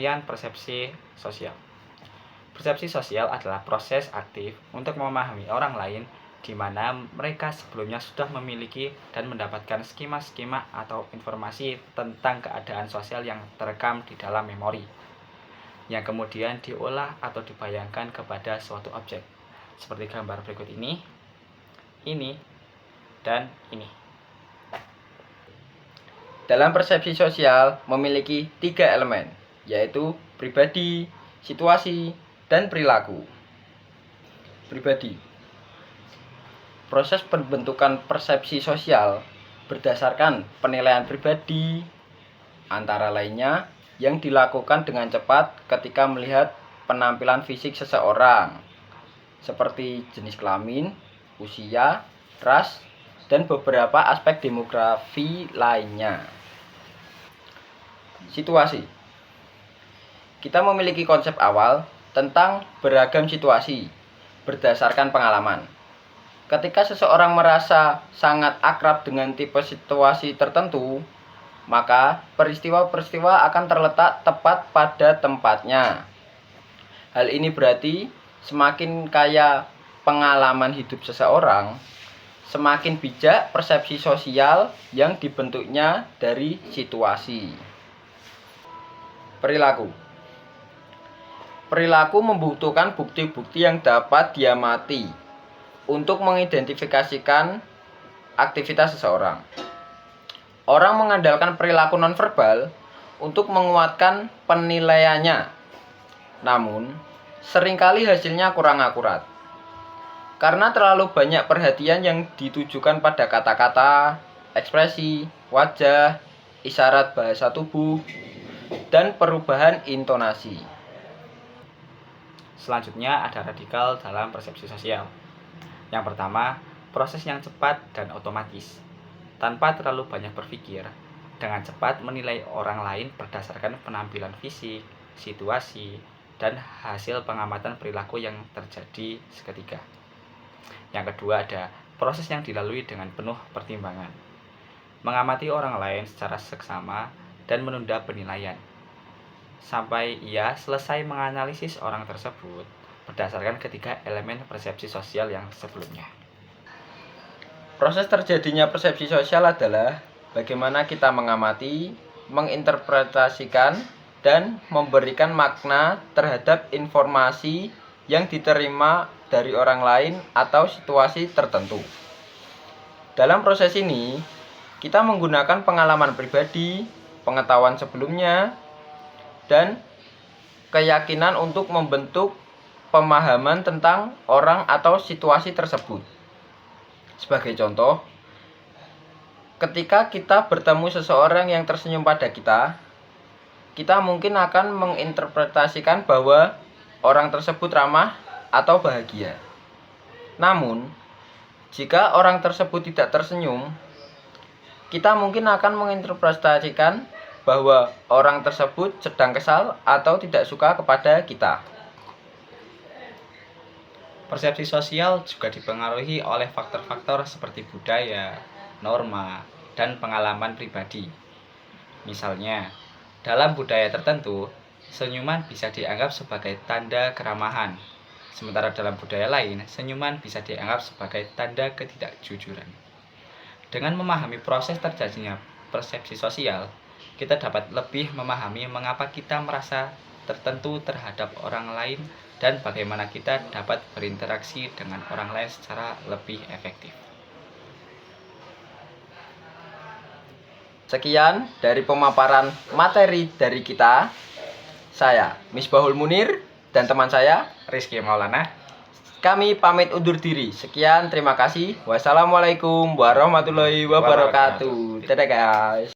Pengertian persepsi sosial. Persepsi sosial adalah proses aktif untuk memahami orang lain di mana mereka sebelumnya sudah memiliki dan mendapatkan skema-skema atau informasi tentang keadaan sosial yang terekam di dalam memori, yang kemudian diolah atau dibayangkan kepada suatu objek, seperti gambar berikut ini, dan ini. Dalam persepsi sosial memiliki 3 elemen, yaitu pribadi, situasi, dan perilaku. Pribadi. Proses pembentukan persepsi sosial berdasarkan penilaian pribadi, antara lainnya yang dilakukan dengan cepat ketika melihat penampilan fisik seseorang, seperti jenis kelamin, usia, ras, dan beberapa aspek demografi lainnya. Situasi. Kita memiliki konsep awal tentang beragam situasi berdasarkan pengalaman. Ketika seseorang merasa sangat akrab dengan tipe situasi tertentu, maka peristiwa-peristiwa akan terletak tepat pada tempatnya. Hal ini berarti semakin kaya pengalaman hidup seseorang, semakin bijak persepsi sosial yang dibentuknya dari situasi. Perilaku. Perilaku membutuhkan bukti-bukti yang dapat diamati untuk mengidentifikasikan aktivitas seseorang. Orang mengandalkan perilaku nonverbal untuk menguatkan penilaiannya. Namun, seringkali hasilnya kurang akurat. Karena terlalu banyak perhatian yang ditujukan pada kata-kata, ekspresi, wajah, isyarat bahasa tubuh, dan perubahan intonasi. Selanjutnya ada radikal dalam persepsi sosial. Yang pertama, proses yang cepat dan otomatis. Tanpa terlalu banyak berpikir, dengan cepat menilai orang lain berdasarkan penampilan fisik, situasi, dan hasil pengamatan perilaku yang terjadi seketika. Yang kedua ada proses yang dilalui dengan penuh pertimbangan. Mengamati orang lain secara seksama dan menunda penilaian sampai ia selesai menganalisis orang tersebut berdasarkan ketiga elemen persepsi sosial yang sebelumnya. Proses terjadinya persepsi sosial adalah bagaimana kita mengamati, menginterpretasikan, dan memberikan makna terhadap informasi yang diterima dari orang lain atau situasi tertentu. Dalam proses ini, kita menggunakan pengalaman pribadi, pengetahuan sebelumnya, dan keyakinan untuk membentuk pemahaman tentang orang atau situasi tersebut. Sebagai contoh, ketika kita bertemu seseorang yang tersenyum pada kita, kita mungkin akan menginterpretasikan bahwa orang tersebut ramah atau bahagia. Namun, jika orang tersebut tidak tersenyum, kita mungkin akan menginterpretasikan bahwa orang tersebut sedang kesal atau tidak suka kepada kita. Persepsi sosial juga dipengaruhi oleh faktor-faktor seperti budaya, norma, dan pengalaman pribadi. Misalnya, dalam budaya tertentu, senyuman bisa dianggap sebagai tanda keramahan, sementara dalam budaya lain, senyuman bisa dianggap sebagai tanda ketidakjujuran. Dengan memahami proses terjadinya persepsi sosial, kita dapat lebih memahami mengapa kita merasa tertentu terhadap orang lain dan bagaimana kita dapat berinteraksi dengan orang lain secara lebih efektif. Sekian dari pemaparan materi dari kita. Saya, Misbahul Munir, dan teman saya, Rizky Maulana. Kami pamit undur diri. Sekian, terima kasih. Wassalamualaikum warahmatullahi wabarakatuh. Dadah guys.